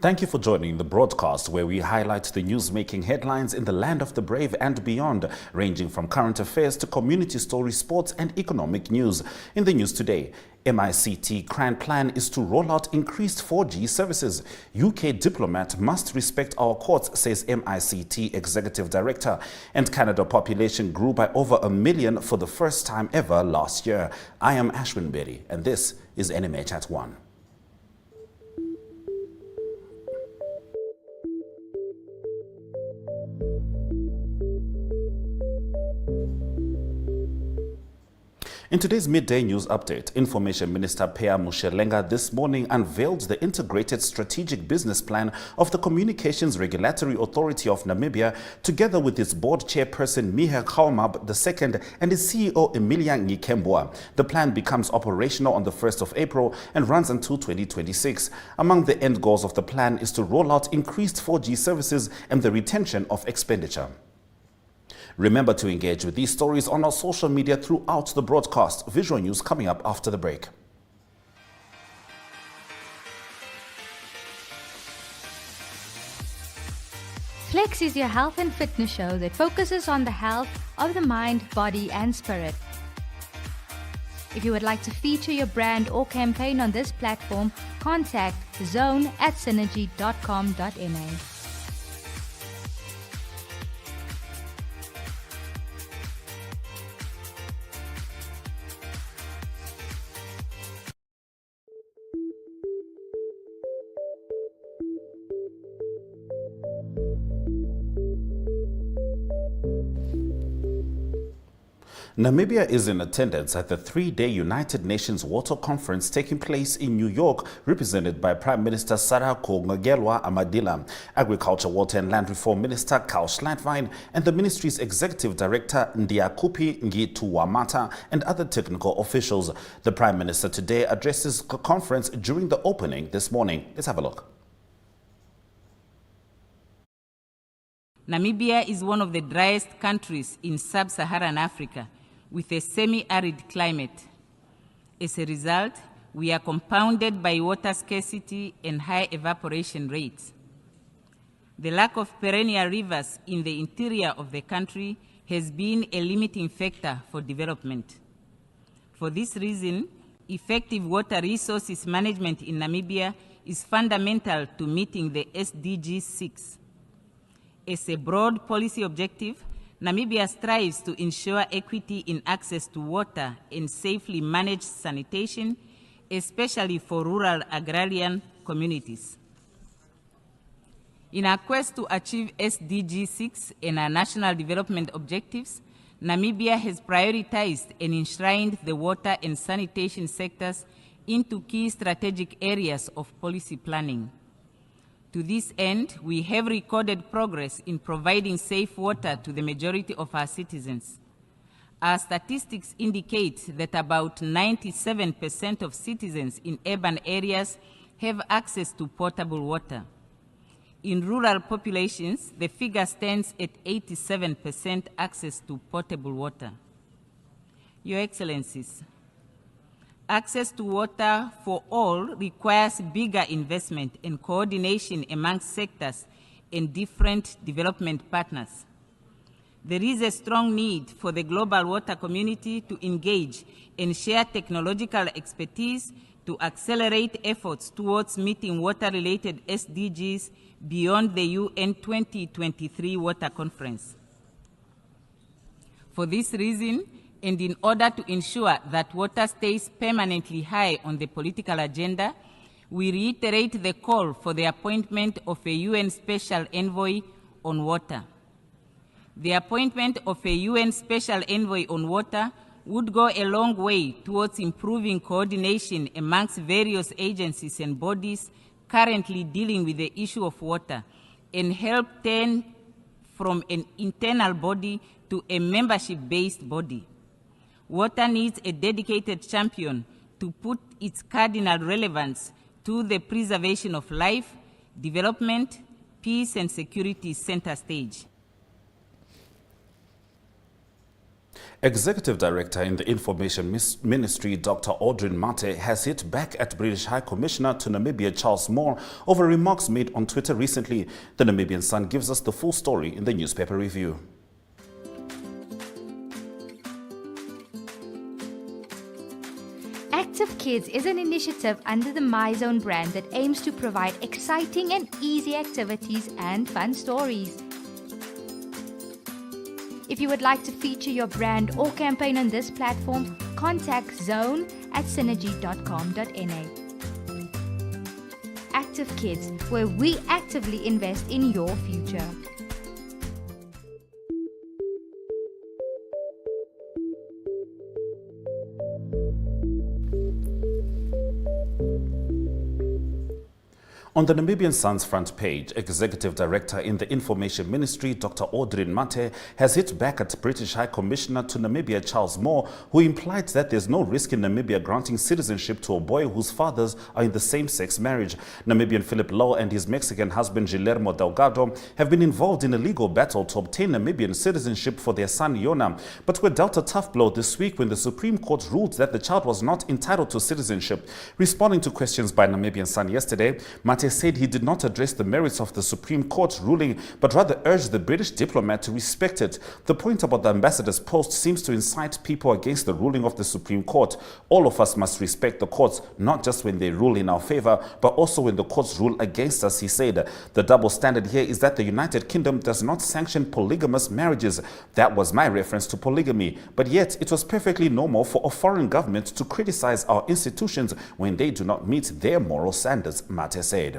Thank you for joining the broadcast where we highlight the news-making headlines in the land of the brave and beyond, ranging from current affairs to community stories, sports and economic news. In the news today, MICT CRAN plan is to roll out increased 4G services. UK diplomat must respect our courts, says MICT Executive Director. And Canada population grew by over 1 million for the first time ever last year. I am Ashwin Berry, and this is NMH at 1. In today's midday news update, Information Minister Pea Mushelenga this morning unveiled the integrated strategic business plan of the Communications Regulatory Authority of Namibia, together with its board chairperson Miha Khaumab II and its CEO Emilia Ngikembwa. The plan becomes operational on the 1st of April and runs until 2026. Among the end goals of the plan is to roll out increased 4G services and the retention of expenditure. Remember to engage with these stories on our social media throughout the broadcast. Visual news coming up after the break. Flex is your health and fitness show that focuses on the health of the mind, body and spirit. If you would like to feature your brand or campaign on this platform, contact zone@synergy.com.na. Namibia is in attendance at the 3-day United Nations Water Conference taking place in New York, represented by Prime Minister Sarako Ngagelwa Amadila, Agriculture, Water and Land Reform Minister Carl Schlantvine, and the ministry's Executive Director Ndiakupi Ngituwamata and other technical officials. The Prime Minister today addresses the conference during the opening this morning. Let's have a look. Namibia is one of the driest countries in sub-Saharan Africa, with a semi-arid climate. As a result, we are compounded by water scarcity and high evaporation rates. The lack of perennial rivers in the interior of the country has been a limiting factor for development. For this reason, effective water resources management in Namibia is fundamental to meeting the SDG 6. As a broad policy objective, Namibia strives to ensure equity in access to water and safely manage sanitation, especially for rural agrarian communities. In our quest to achieve SDG 6 and our national development objectives, Namibia has prioritized and enshrined the water and sanitation sectors into key strategic areas of policy planning. To this end, we have recorded progress in providing safe water to the majority of our citizens. Our statistics indicate that about 97% of citizens in urban areas have access to potable water. In rural populations, the figure stands at 87% access to potable water. Your Excellencies, access to water for all requires bigger investment and coordination amongst sectors and different development partners. There is a strong need for the global water community to engage and share technological expertise to accelerate efforts towards meeting water-related SDGs beyond the UN 2023 Water Conference. For this reason, and in order to ensure that water stays permanently high on the political agenda, we reiterate the call for the appointment of a UN Special Envoy on Water. The appointment of a UN Special Envoy on Water would go a long way towards improving coordination amongst various agencies and bodies currently dealing with the issue of water and help turn from an internal body to a membership-based body. Water needs a dedicated champion to put its cardinal relevance to the preservation of life, development, peace and security center stage. Executive Director in the Information Ministry, Dr. Audrin Mate, has hit back at British High Commissioner to Namibia, Charles Moore, over remarks made on Twitter recently. The Namibian Sun gives us the full story in the newspaper review. Active Kids is an initiative under the MyZone brand that aims to provide exciting and easy activities and fun stories. If you would like to feature your brand or campaign on this platform, contact zone@synergy.com.na. Active Kids, where we actively invest in your future. On the Namibian Sun's front page, Executive Director in the Information Ministry, Dr. Audrin Mate, has hit back at British High Commissioner to Namibia, Charles Moore, who implied that there's no risk in Namibia granting citizenship to a boy whose fathers are in the same-sex marriage. Namibian Philip Lowe and his Mexican husband Guillermo Delgado have been involved in a legal battle to obtain Namibian citizenship for their son Yona, but were dealt a tough blow this week when the Supreme Court ruled that the child was not entitled to citizenship. Responding to questions by Namibian Sun yesterday, Mate said he did not address the merits of the Supreme Court ruling, but rather urged the British diplomat to respect it. The point about the ambassador's post seems to incite people against the ruling of the Supreme Court. All of us must respect the courts, not just when they rule in our favor, but also when the courts rule against us, he said. The double standard here is that the United Kingdom does not sanction polygamous marriages. That was my reference to polygamy. But yet, it was perfectly normal for a foreign government to criticize our institutions when they do not meet their moral standards, Mate said.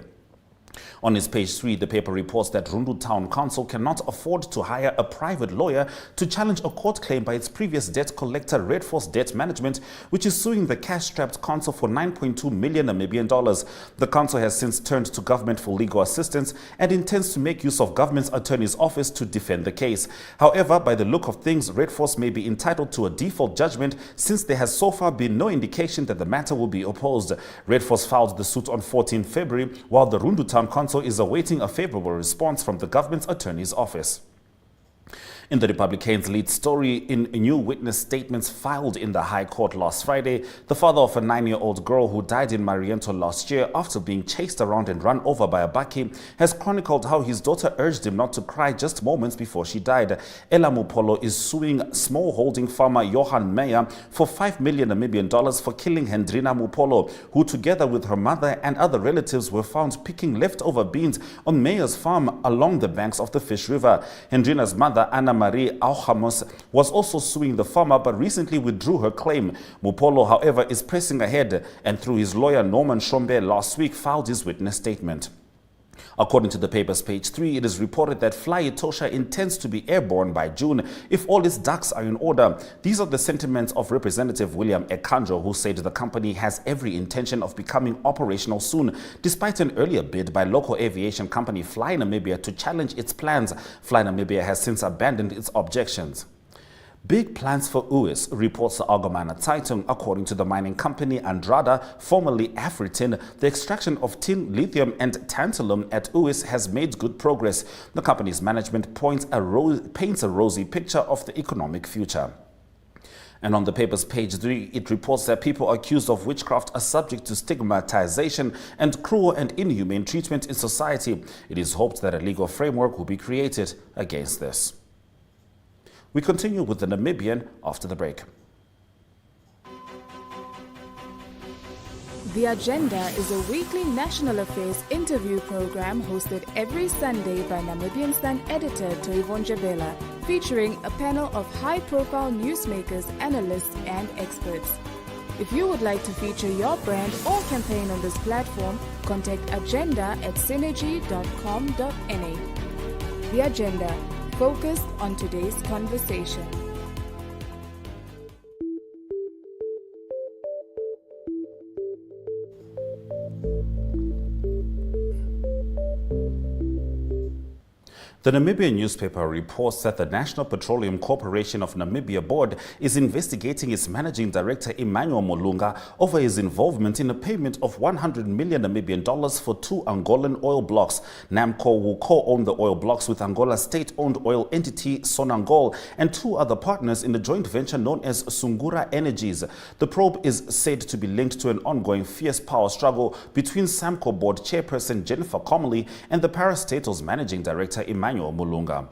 On its page 3, the paper reports that Rundu Town Council cannot afford to hire a private lawyer to challenge a court claim by its previous debt collector, Red Force Debt Management, which is suing the cash-strapped council for 9.2 million Namibian dollars. The council has since turned to government for legal assistance and intends to make use of government's attorney's office to defend the case. However, by the look of things, Red Force may be entitled to a default judgment since there has so far been no indication that the matter will be opposed. Red Force filed the suit on 14 February, while the Rundu Town Council is awaiting a favorable response from the government's attorney's office. In the Republicans' lead story, in new witness statements filed in the High Court last Friday, the father of a 9-year-old girl who died in Mariento last year after being chased around and run over by a bakkie has chronicled how his daughter urged him not to cry just moments before she died. Ella Mupolo is suing smallholding farmer Johan Meyer for 5 million Namibian dollars for killing Hendrina Mupolo, who together with her mother and other relatives were found picking leftover beans on Meyer's farm along the banks of the Fish River. Hendrina's mother, Anna Marie Auchamos, was also suing the farmer but recently withdrew her claim. Mupolo, however, is pressing ahead and through his lawyer Norman Shombe last week filed his witness statement. According to the paper's page 3, it is reported that Fly Etosha intends to be airborne by June if all its ducks are in order. These are the sentiments of Representative William Ekanjo, who said the company has every intention of becoming operational soon, despite an earlier bid by local aviation company Fly Namibia to challenge its plans. Fly Namibia has since abandoned its objections. Big plans for UIS, reports the Algemene Zeitung. According to the mining company Andrada, formerly Afritin, the extraction of tin, lithium and tantalum at UIS has made good progress. The company's management paints a rosy picture of the economic future. And on the paper's page 3, it reports that people accused of witchcraft are subject to stigmatization and cruel and inhumane treatment in society. It is hoped that a legal framework will be created against this. We continue with the Namibian after the break. The Agenda is a weekly national affairs interview program hosted every Sunday by Namibian Sun editor Toyvon Jabela, featuring a panel of high-profile newsmakers, analysts and experts. If you would like to feature your brand or campaign on this platform, contact agenda@synergy.com.na. The Agenda, focused on today's conversation. The Namibian newspaper reports that the National Petroleum Corporation of Namibia board is investigating its managing director Emmanuel Molunga over his involvement in a payment of 100 million Namibian dollars for 2 Angolan oil blocks. NAMCO will co-own the oil blocks with Angola's state-owned oil entity Sonangol and 2 other partners in the joint venture known as Sungura Energies. The probe is said to be linked to an ongoing fierce power struggle between SAMCO board chairperson Jennifer Comley and the parastatal's managing director Emmanuel Molunga.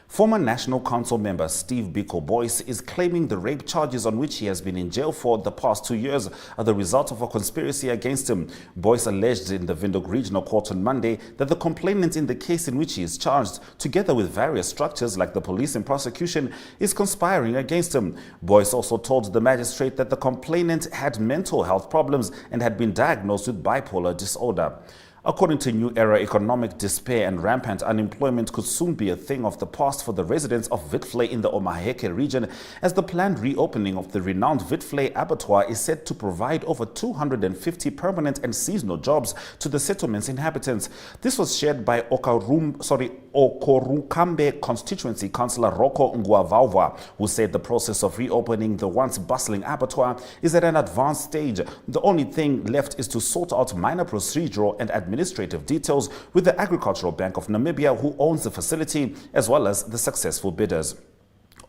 Former National Council member Steve Biko Boyce is claiming the rape charges on which he has been in jail for the past 2 years are the result of a conspiracy against him. Boyce alleged in the Windhoek Regional Court on Monday that the complainant in the case in which he is charged, together with various structures like the police and prosecution, is conspiring against him. Boyce also told the magistrate that the complainant had mental health problems and had been diagnosed with bipolar disorder. According to New Era, economic despair and rampant unemployment could soon be a thing of the past for the residents of Witflay in the Omaheke region, as the planned reopening of the renowned Witflay abattoir is set to provide over 250 permanent and seasonal jobs to the settlement's inhabitants. This was shared by Okorukambe constituency councillor Roko Nguavawa, who said the process of reopening the once bustling abattoir is at an advanced stage. The only thing left is to sort out minor procedural and administrative details with the Agricultural Bank of Namibia, who owns the facility, as well as the successful bidders.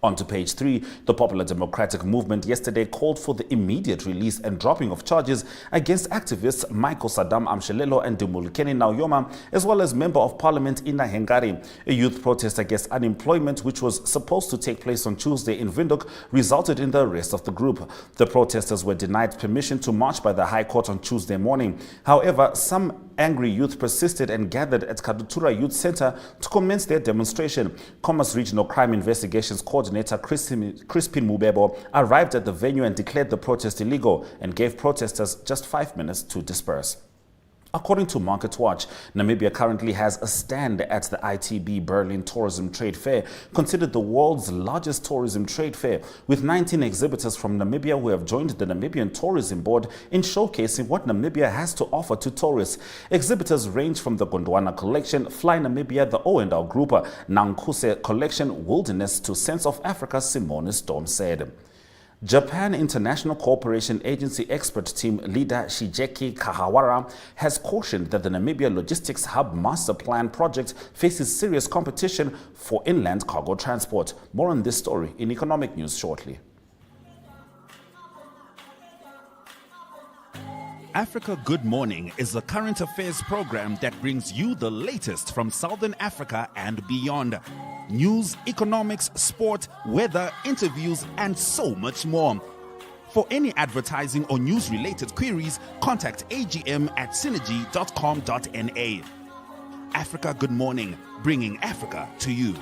On to page 3, the Popular Democratic Movement yesterday called for the immediate release and dropping of charges against activists Michael Saddam Amshelelo and Dumulkeni Nauyoma, as well as Member of Parliament Ina Hengari. A youth protest against unemployment, which was supposed to take place on Tuesday in Windhoek, resulted in the arrest of the group. The protesters were denied permission to march by the High Court on Tuesday morning. However, some angry youth persisted and gathered at Kadutura Youth Center to commence their demonstration. Commerce Regional Crime Investigations Coordinator Crispin Mubebo arrived at the venue and declared the protest illegal and gave protesters just 5 minutes to disperse. According to Market Watch, Namibia currently has a stand at the ITB Berlin Tourism Trade Fair, considered the world's largest tourism trade fair, with 19 exhibitors from Namibia who have joined the Namibian Tourism Board in showcasing what Namibia has to offer to tourists. Exhibitors range from the Gondwana Collection, Fly Namibia, the O&R Group, Nankuse Collection, Wilderness to Sense of Africa, Simone Storm said. Japan International Cooperation Agency expert team leader Shigeki Kahawara has cautioned that the Namibia Logistics Hub Master Plan project faces serious competition for inland cargo transport. More on this story in Economic News shortly. Africa Good Morning is the current affairs program that brings you the latest from Southern Africa and beyond. News, economics, sport, weather, interviews, and so much more. For any advertising or news-related queries, contact agm@synergy.com.na. Africa Good Morning, bringing Africa to you.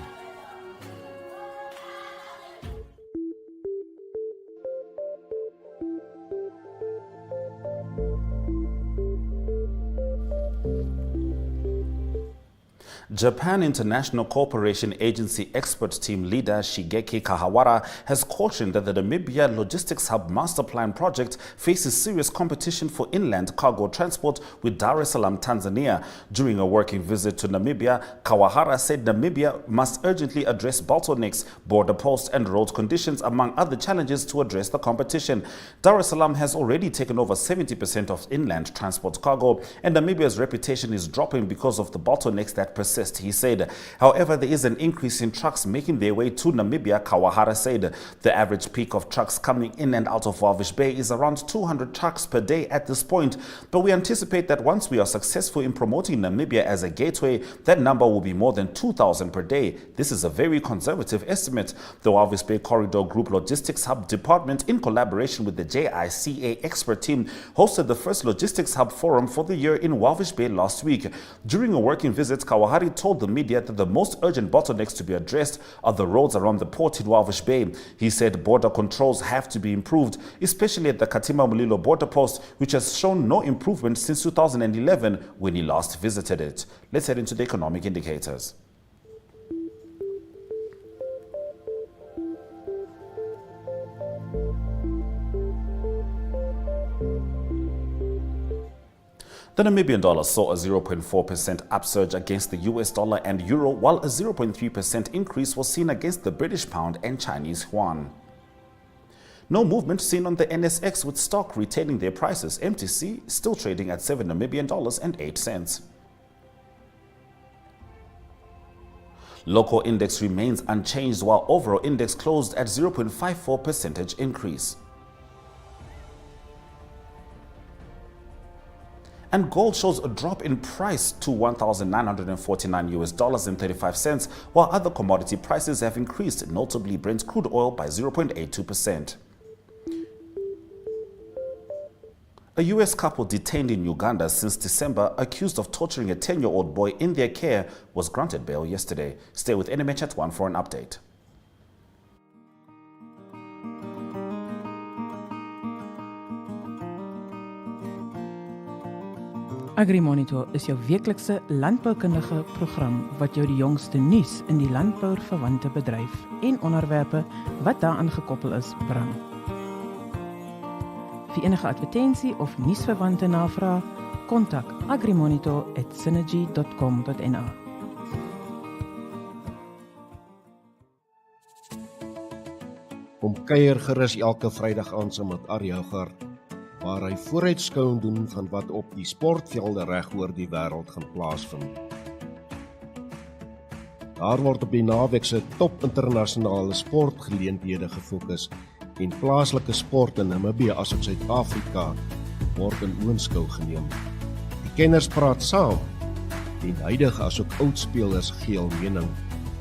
Japan International Cooperation Agency expert team leader Shigeki Kahawara has cautioned that the Namibia Logistics Hub Master Plan project faces serious competition for inland cargo transport with Dar es Salaam, Tanzania. During a working visit to Namibia, Kawahara said Namibia must urgently address bottlenecks, border posts and road conditions, among other challenges, to address the competition. Dar es Salaam has already taken over 70% of inland transport cargo, and Namibia's reputation is dropping because of the bottlenecks that persist, he said. However, there is an increase in trucks making their way to Namibia, Kawahara said. The average peak of trucks coming in and out of Walvis Bay is around 200 trucks per day at this point, but we anticipate that once we are successful in promoting Namibia as a gateway, that number will be more than 2,000 per day. This is a very conservative estimate. The Walvis Bay Corridor Group Logistics Hub Department, in collaboration with the JICA expert team, hosted the first Logistics Hub Forum for the year in Walvis Bay last week. During a working visit, Kawahara told the media that the most urgent bottlenecks to be addressed are the roads around the port in Walvis Bay. He said border controls have to be improved, especially at the Katima Mulilo border post, which has shown no improvement since 2011 when he last visited it. Let's head into the economic indicators. The Namibian dollar saw a 0.4% upsurge against the US dollar and euro, while a 0.3% increase was seen against the British pound and Chinese yuan. No movement seen on the NSX, with stock retaining their prices. MTC still trading at 7 Namibian dollars and 8 cents. Local index remains unchanged, while overall index closed at 0.54% increase. And gold shows a drop in price to $1,949 and 35 cents, while other commodity prices have increased, notably Brent crude oil by 0.82%. A U.S. couple detained in Uganda since December, accused of torturing a 10-year-old boy in their care, was granted bail yesterday. Stay with NMH at 1 for an update. AgriMonitor is jou weeklikse landboukundige program wat jou die jongste nuus in die landbouverwante bedryf en onderwerpe wat daaraan gekoppel is bring. Vir enige advertensie of nuusverwante navraag, kontak agrimonitor@synergy.com.na. Kom kuier gerus elke Vrydag aand saam met Arjougar, waar hy vooruitskouing doen van wat op die sportvelde reg oor die wêreld gaan plaasvind. Daar word op die naweek se top internasionale sportgeleenthede gefokus en plaaslike sport in Namibia asook Suid-Afrika word in oënskou geneem. Die kenners praat saam en huidige asook oud spelers gee hul mening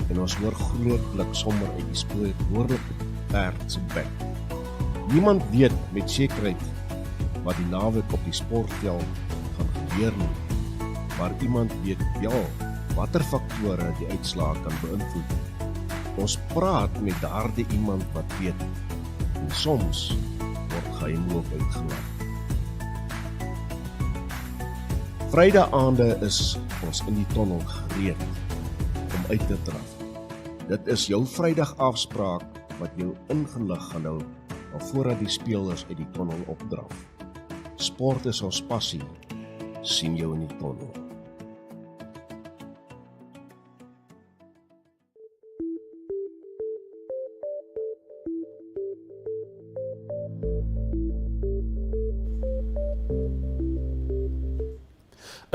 en ons hoor grootlik sommer uit die spreekwoordelike perd se bek. Niemand weet met sekerheid wat die naweek op die sportveld gaan gebeur nie, maar iemand weet wel watter faktore die uitslae kan beïnvloed. Ons praat met daardie iemand wat weet, en soms word geheime ook uitgelaat. Vrydaande is ons in die tonnel gereed om uit te draf. Dit is jou Vrydag afspraak wat jou ingelig gaan hou alvordat die spelers uit die tonnel opdraf. Sport is ons passie. Sien jou in die tonnel.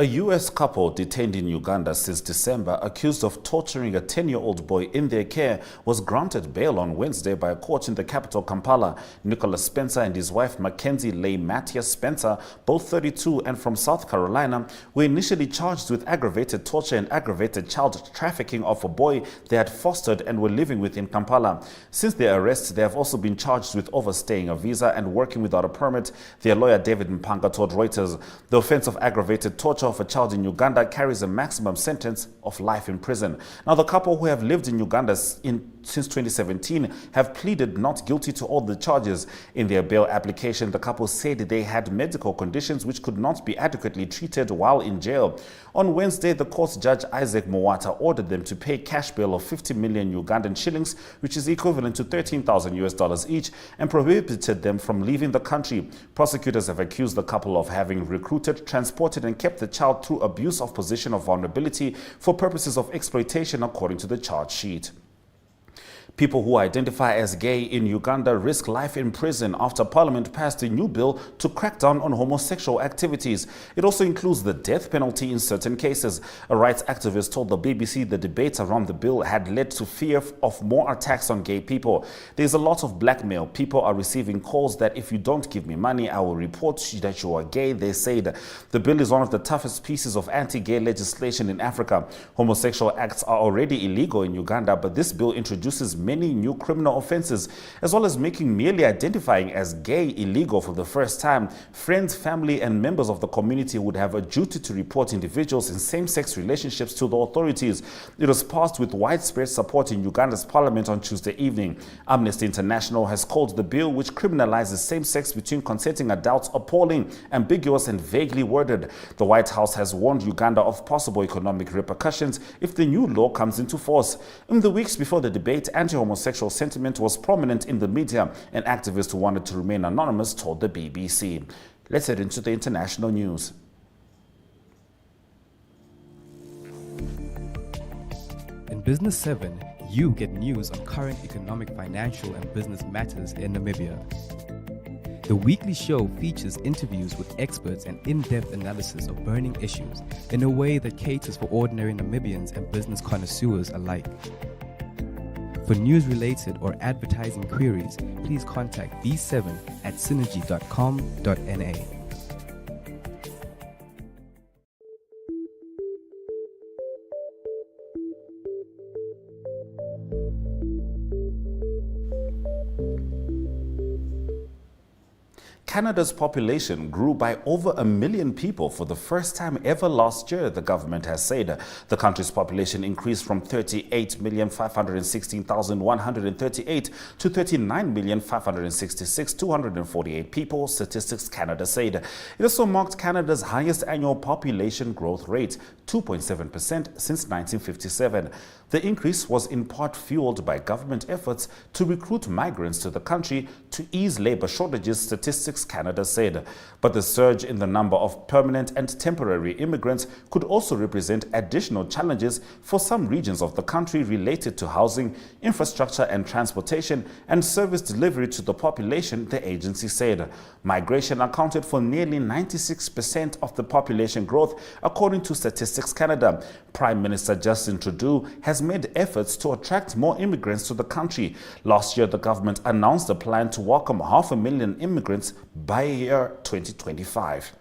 A U.S. couple detained in Uganda since December, accused of torturing a 10-year-old boy in their care, was granted bail on Wednesday by a court in the capital, Kampala. Nicholas Spencer and his wife, Mackenzie Leigh Matthias Spencer, both 32 and from South Carolina, were initially charged with aggravated torture and aggravated child trafficking of a boy they had fostered and were living with in Kampala. Since their arrest, they have also been charged with overstaying a visa and working without a permit, their lawyer David Mpanga told Reuters. The offense of aggravated torture of a child in Uganda carries a maximum sentence of life in prison. Now, the couple, who have lived in Uganda since 2017, have pleaded not guilty to all the charges. In their bail application, the couple said they had medical conditions which could not be adequately treated while in jail. On Wednesday, the court judge Isaac Mwata ordered them to pay cash bail of 50 million Ugandan shillings, which is equivalent to $13,000 each, and prohibited them from leaving the country. Prosecutors have accused the couple of having recruited, transported, and kept the child through abuse of position of vulnerability for purposes of exploitation, according to the charge sheet. People who identify as gay in Uganda risk life in prison after Parliament passed a new bill to crack down on homosexual activities. It also includes the death penalty in certain cases. A rights activist told the BBC the debate around the bill had led to fear of more attacks on gay people. There's a lot of blackmail. People are receiving calls that if you don't give me money, I will report that you are gay, they said. The bill is one of the toughest pieces of anti-gay legislation in Africa. Homosexual acts are already illegal in Uganda, but this bill introduces many new criminal offenses, as well as making merely identifying as gay illegal for the first time. Friends, family, and members of the community would have a duty to report individuals in same-sex relationships to the authorities. It was passed with widespread support in Uganda's parliament on Tuesday evening. Amnesty International has called the bill, which criminalizes same-sex between consenting adults, appalling, ambiguous, and vaguely worded. The White House has warned Uganda of possible economic repercussions if the new law comes into force. In the weeks before the debate, anti-homosexual sentiment was prominent in the media. An activist who wanted to remain anonymous told the BBC. Let's head into the international news. Business 7, you get news on current economic, financial, and business matters in Namibia. The weekly show features interviews with experts and in-depth analysis of burning issues in a way that caters for ordinary Namibians and business connoisseurs alike. For news-related or advertising queries, please contact B7 at synergy.com.na. Canada's population grew by over 1 million people for the first time ever last year, the government has said. The country's population increased from 38,516,138 to 39,566,248 people, Statistics Canada said. It also marked Canada's highest annual population growth rate, 2.7% since 1957. The increase was in part fueled by government efforts to recruit migrants to the country to ease labor shortages, Statistics Canada said. But the surge in the number of permanent and temporary immigrants could also represent additional challenges for some regions of the country related to housing, infrastructure and transportation, and service delivery to the population, the agency said. Migration accounted for nearly 96% of the population growth, according to Statistics Canada. Prime Minister Justin Trudeau has made efforts to attract more immigrants to the country. Last year, the government announced a plan to welcome 500,000 immigrants by year 2025.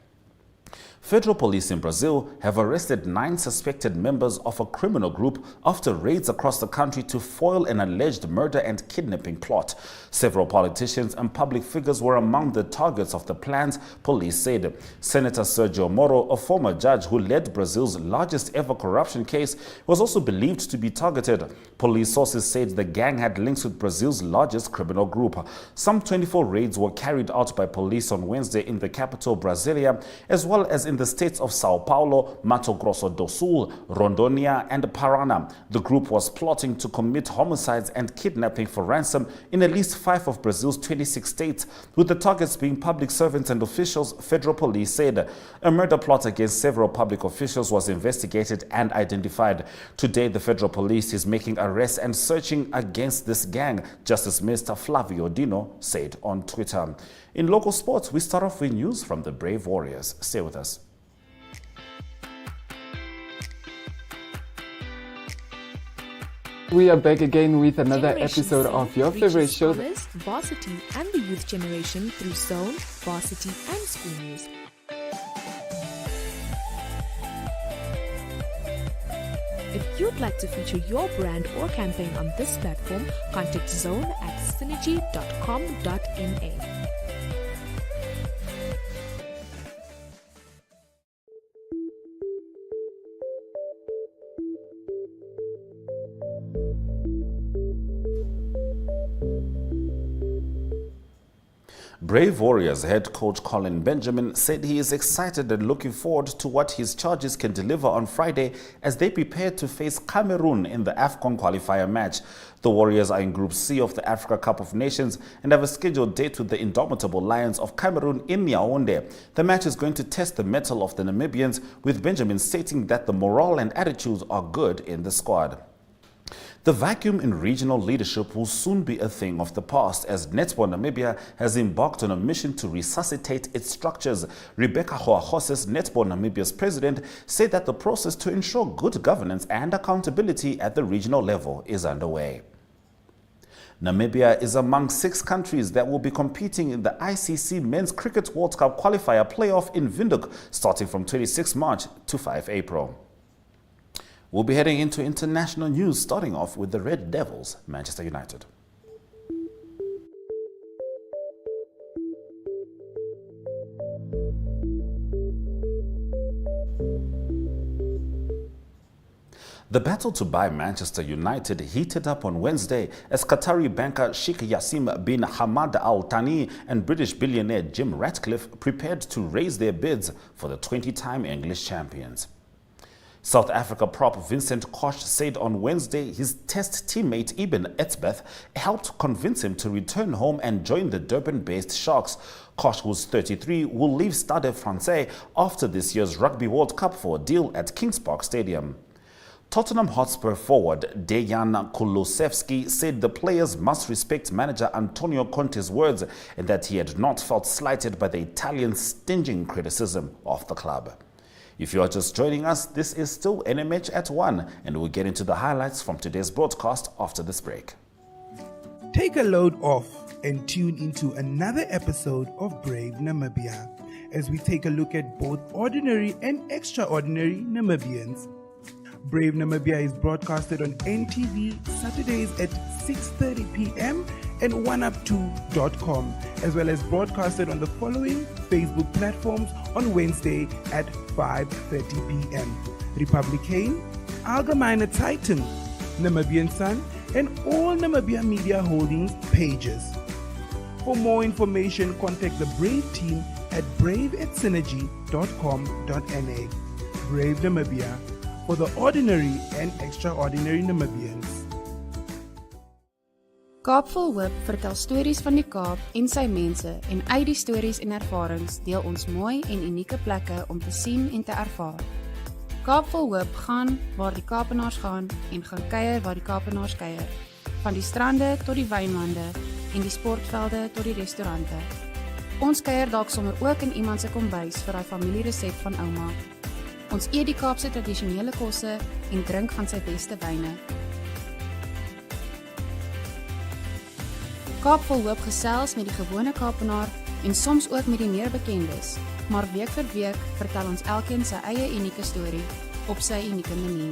Federal police in Brazil have arrested 9 suspected members of a criminal group after raids across the country to foil an alleged murder and kidnapping plot. Several politicians and public figures were among the targets of the plans, police said. Senator Sergio Moro, a former judge who led Brazil's largest ever corruption case, was also believed to be targeted. Police sources said the gang had links with Brazil's largest criminal group. Some 24 raids were carried out by police on Wednesday in the capital, Brasilia, as well as in the states of Sao Paulo, Mato Grosso do Sul, Rondônia, and Paraná. The group was plotting to commit homicides and kidnapping for ransom in at least 5 of Brazil's 26 states, with the targets being public servants and officials, federal police said. A murder plot against several public officials was investigated and identified. Today, the federal police is making arrests and searching against this gang, Justice Minister Flavio Dino said on Twitter. In local sports, we start off with news from the Brave Warriors. Stay with us. We are back again with another episode of your favorite show. Scholars, varsity and the youth generation through zone, varsity and school news. If you'd like to feature your brand or campaign on this platform, contact Zone at synergy.com.na. Brave Warriors head coach Colin Benjamin said he is excited and looking forward to what his charges can deliver on Friday as they prepare to face Cameroon in the AFCON qualifier match. The Warriors are in Group C of the Africa Cup of Nations and have a scheduled date with the indomitable Lions of Cameroon in Yaoundé. The match is going to test the mettle of the Namibians, with Benjamin stating that the morale and attitudes are good in the squad. The vacuum in regional leadership will soon be a thing of the past as Netball Namibia has embarked on a mission to resuscitate its structures. Rebecca Hoahoses, Netball Namibia's president, said that the process to ensure good governance and accountability at the regional level is underway. Namibia is among 6 countries that will be competing in the ICC Men's Cricket World Cup qualifier playoff in Windhoek starting from 26 March to 5 April. We'll be heading into international news, starting off with the Red Devils, Manchester United. The battle to buy Manchester United heated up on Wednesday as Qatari banker Sheikh Yassim bin Hamad Al Thani and British billionaire Jim Ratcliffe prepared to raise their bids for the 20-time English champions. South Africa prop Vincent Koch said on Wednesday his Test teammate Eben Etzebeth helped convince him to return home and join the Durban-based Sharks. Koch, who's 33, will leave Stade Francais after this year's Rugby World Cup for a deal at Kings Park Stadium. Tottenham Hotspur forward Dejan Kulusevski said the players must respect manager Antonio Conte's words and that he had not felt slighted by the Italian's stinging criticism of the club. If you are just joining us, this is still NMH at 1, and we'll get into the highlights from today's broadcast after this break. Take a load off and tune into another episode of Brave Namibia as we take a look at both ordinary and extraordinary Namibians. Brave Namibia is broadcasted on NTV Saturdays at 6:30 p.m. and Oneuptwo.com, as well as broadcasted on the following Facebook platforms on Wednesday at 5:30 p.m. Republican, Allgemeine Zeitung, Namibian Sun, and all Namibia Media Holdings pages. For more information, contact the Brave team at brave@synergy.com.na. Brave Namibia, for the ordinary and extraordinary Namibians. Kaap vol Hoop vertel stories van die Kaap en sy mense en uit die stories en ervarings deel ons mooi en unieke plekke om te sien en te ervaar. Kaap vol Hoop gaan waar die Kaapenaars gaan en gaan kuier waar die Kaapenaars kuier. Van die strande tot die wynlande en die sportvelde tot die restaurante. Ons kuier dalk sommer ook in iemand se kombuis vir daai familieresep van ouma. Ons eet die Kaapse tradisionele kosse en drink van sy beste wyne. Kaap vol Hoop gesels met die gewone Kaapenaar en soms ook met die meer bekendes, maar week vir week vertel ons elkeen sy eie unieke storie op sy unieke manier.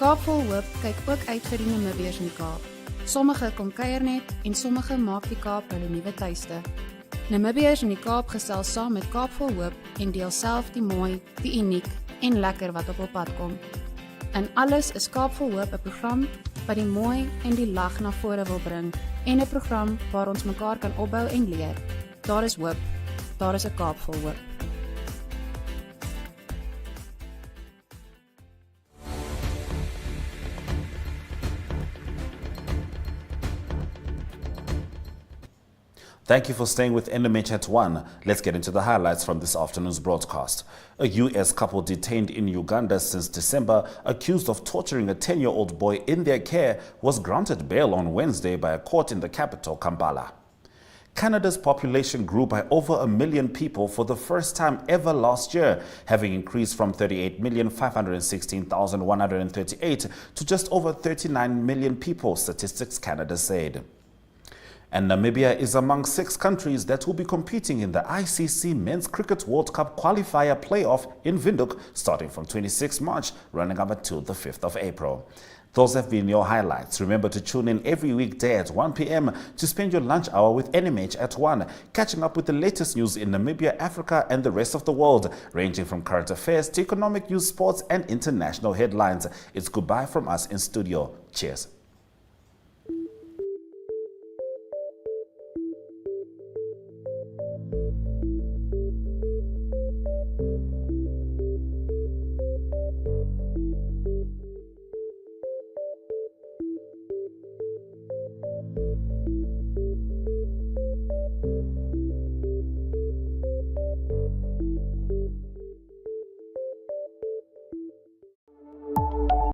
Kaap vol Hoop kyk ook uit vir die Namibiërs in die Kaap. Sommige kom kuier net en sommige maak die Kaap hulle nuwe tuiste. Namibiërs in die Kaap gesels saam met Kaap vol Hoop en deel self die mooi, die uniek en lekker wat op hul pad kom. In alles is Kaap vol Hoop 'n program wat die mooi en die lag na vore wil bring en 'n program waar ons mekaar kan opbou en leer. Daar is hoop. Daar is 'n Kaap vol Hoop. Thank you for staying with NMH at 1. Let's get into the highlights from this afternoon's broadcast. A U.S. couple detained in Uganda since December, accused of torturing a 10-year-old boy in their care, was granted bail on Wednesday by a court in the capital, Kampala. Canada's population grew by over 1 million people for the first time ever last year, having increased from 38,516,138 to just over 39 million people, Statistics Canada said. And Namibia is among 6 countries that will be competing in the ICC Men's Cricket World Cup qualifier playoff in Windhoek starting from 26 March, running up until the 5th of April. Those have been your highlights. Remember to tune in every weekday at 1 p.m. to spend your lunch hour with NMH at 1, catching up with the latest news in Namibia, Africa, and the rest of the world, ranging from current affairs to economic news, sports, and international headlines. It's goodbye from us in studio. Cheers.